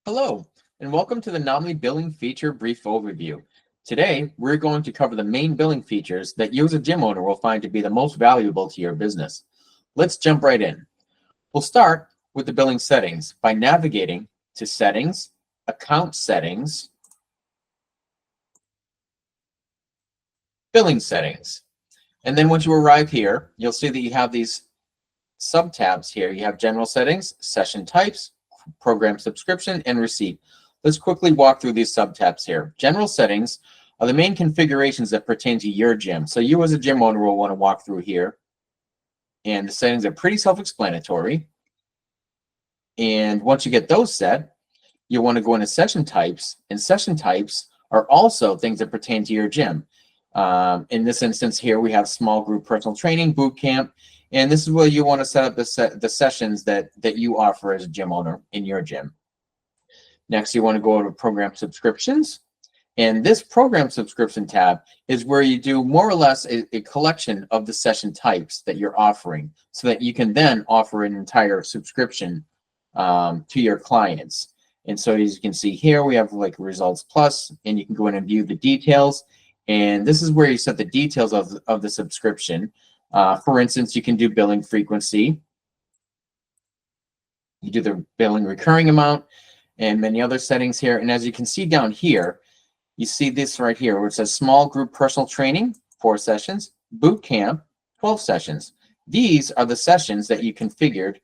Hello, and welcome to the Nominee Billing Feature Brief Overview. Today, we're going to cover the main billing features that you as a gym owner will find to be the most valuable to your business. Let's jump right in. We'll start with the billing settings by navigating to Settings, Account Settings, Billing Settings. And then once you arrive here, you'll see that you have these sub-tabs here. You have General Settings, Session Types, Program Subscription, and Receipt. Let's quickly walk through these sub-tabs here. General Settings are the main configurations that pertain to your gym. So you as a gym owner will want to walk through here. And the settings are pretty self-explanatory. And once you get those set, you'll want to go into Session Types. And Session Types are also things that pertain to your gym. In this instance here, we have small group personal training, boot camp, and this is where you want to set up the sessions that you offer as a gym owner in your gym. Next, you want to go to Program Subscriptions. And this Program Subscription tab is where you do more or less a collection of the session types that you're offering so that you can then offer an entire subscription to your clients. And so as you can see here, we have like Results Plus, and you can go in and view the details. And this is where you set the details of the subscription. For instance, you can do billing frequency. You do the billing recurring amount and many other settings here. And as you can see down here, you see this right here where it says small group personal training, 4 sessions, boot camp, 12 sessions. These are the sessions that you configured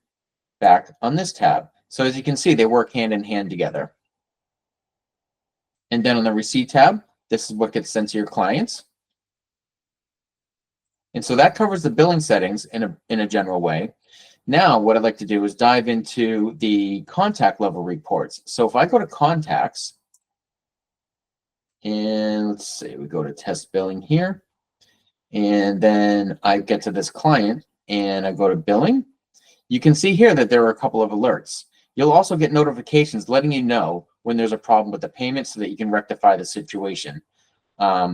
back on this tab. So as you can see, they work hand in hand together. And then on the Receipt tab, this is what gets sent to your clients. And so that covers the billing settings in a general way. Now, what I'd like to do is dive into the contact level reports. So if I go to Contacts, and let's say we go to Test Billing here, and then I get to this client, and I go to Billing, you can see here that there are a couple of alerts. You'll also get notifications letting you know when there's a problem with the payment so that you can rectify the situation.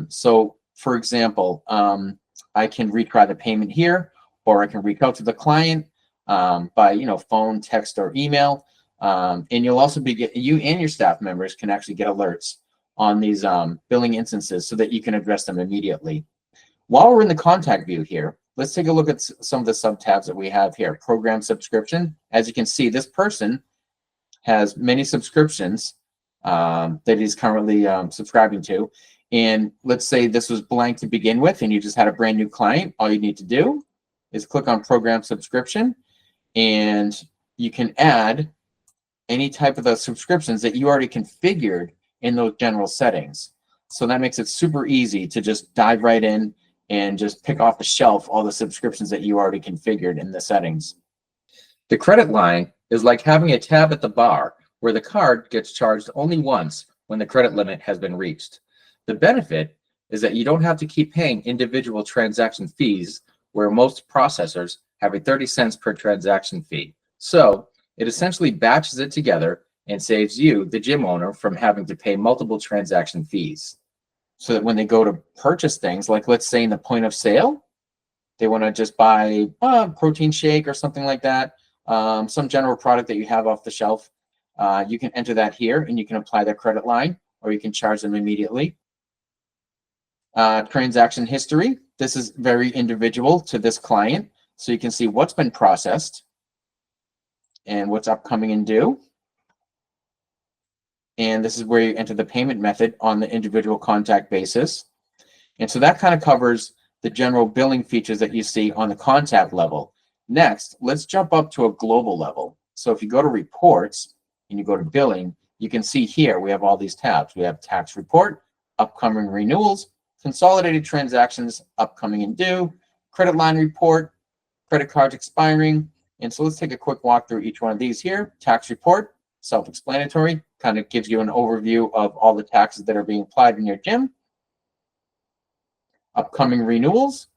So, for example, I can retry the payment here, or I can reach out to the client by phone, text, or email. And you'll also you and your staff members can actually get alerts on these billing instances so that you can address them immediately. While we're in the contact view here, let's take a look at some of the sub-tabs that we have here. Program Subscription. As you can see, this person has many subscriptions that he's currently subscribing to. And let's say this was blank to begin with and you just had a brand new client. All you need to do is click on Program Subscription, and you can add any type of those subscriptions that you already configured in those general settings. So that makes it super easy to just dive right in and just pick off the shelf all the subscriptions that you already configured in the settings. The credit line is like having a tab at the bar where the card gets charged only once when the credit limit has been reached. The benefit is that you don't have to keep paying individual transaction fees where most processors have a 30 cents per transaction fee. So it essentially batches it together and saves you, the gym owner, from having to pay multiple transaction fees. So that when they go to purchase things, like let's say in the point of sale, they want to just buy a protein shake or something like that, some general product that you have off the shelf, you can enter that here and you can apply their credit line, or you can charge them immediately. Transaction history. This is very individual to this client. So you can see what's been processed and what's upcoming and due. And this is where you enter the payment method on the individual contact basis. And so that kind of covers the general billing features that you see on the contact level. Next, let's jump up to a global level. So if you go to Reports and you go to Billing, you can see here we have all these tabs. We have Tax Report, Upcoming Renewals, Consolidated Transactions, Upcoming and Due, Credit Line Report, Credit Cards Expiring. And so let's take a quick walk through each one of these here. Tax Report, self-explanatory, kind of gives you an overview of all the taxes that are being applied in your gym. Upcoming renewals.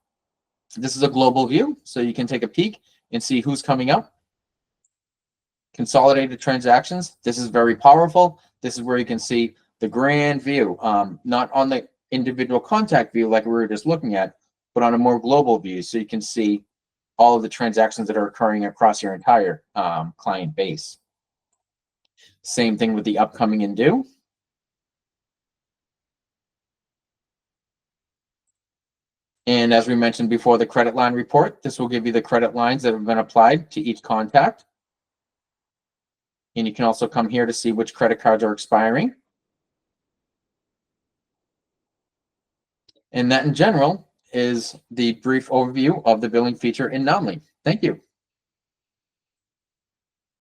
This is a global view, so you can take a peek and see who's coming up. Consolidated transactions. This is very powerful. This is where you can see the grand view, not on the individual contact view like we were just looking at, but on a more global view, so you can see all of the transactions that are occurring across your entire client base. Same thing with the upcoming and due. And as we mentioned before, the credit line report, this will give you the credit lines that have been applied to each contact. And you can also come here to see which credit cards are expiring. And that in general is the brief overview of the billing feature in Nomly. Thank you.